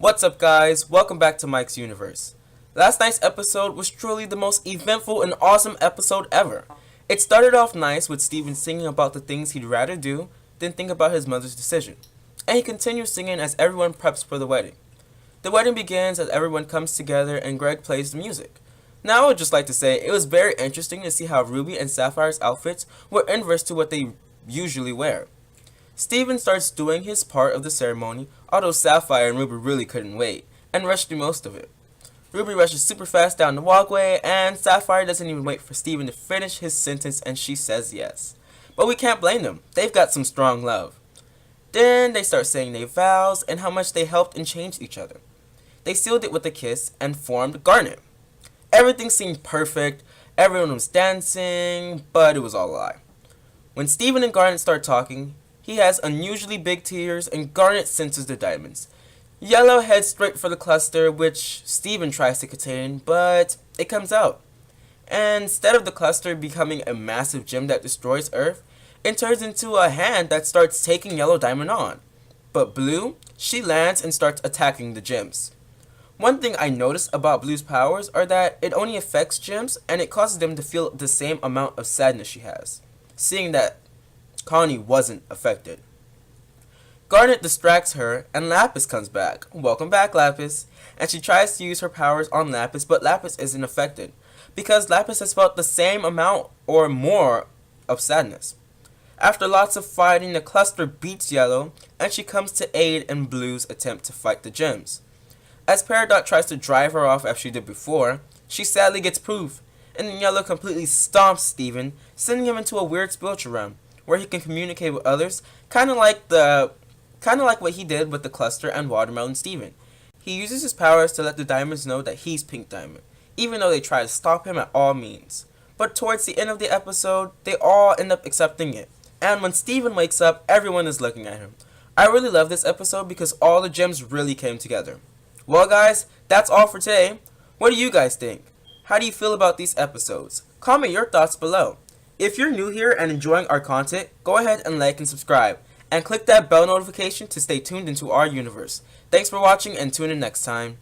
What's up, guys? Welcome back to Mike's Universe. Last night's episode was truly the most eventful and awesome episode ever. It started off nice with Steven singing about the things he'd rather do than think about his mother's decision. And he continues singing as everyone preps for the wedding. The wedding begins as everyone comes together and Greg plays the music. Now I would just like to say it was very interesting to see how Ruby and Sapphire's outfits were inverse to what they usually wear. Steven starts doing his part of the ceremony, although Sapphire and Ruby really couldn't wait, and rushed through most of it. Ruby rushes super fast down the walkway, and Sapphire doesn't even wait for Steven to finish his sentence and she says yes. But we can't blame them, they've got some strong love. Then they start saying their vows and how much they helped and changed each other. They sealed it with a kiss and formed Garnet. Everything seemed perfect, everyone was dancing, but it was all a lie. When Steven and Garnet start talking, he has unusually big tears and Garnet senses the diamonds. Yellow heads straight for the cluster, which Steven tries to contain, but it comes out. And instead of the cluster becoming a massive gem that destroys Earth, it turns into a hand that starts taking Yellow Diamond on. But Blue, she lands and starts attacking the gems. One thing I noticed about Blue's powers are that it only affects gems and it causes them to feel the same amount of sadness she has, seeing that Connie wasn't affected. Garnet distracts her and Lapis comes back. Welcome back, Lapis. And she tries to use her powers on Lapis, but Lapis isn't affected because Lapis has felt the same amount or more of sadness. After lots of fighting, the cluster beats Yellow and she comes to aid in Blue's attempt to fight the gems. As Peridot tries to drive her off as she did before, she sadly gets proof, and then Yellow completely stomps Steven, sending him into a weird spiritual realm where he can communicate with others, kind of like what he did with the cluster and Watermelon Steven. He uses his powers to let the diamonds know that he's Pink Diamond, even though they try to stop him at all means. But towards the end of the episode, they all end up accepting it. And when Steven wakes up, everyone is looking at him. I really love this episode because all the gems really came together. Well, guys, that's all for today. What do you guys think? How do you feel about these episodes? Comment your thoughts below. If you're new here and enjoying our content, go ahead and like and subscribe. And click that bell notification to stay tuned into our universe. Thanks for watching and tune in next time.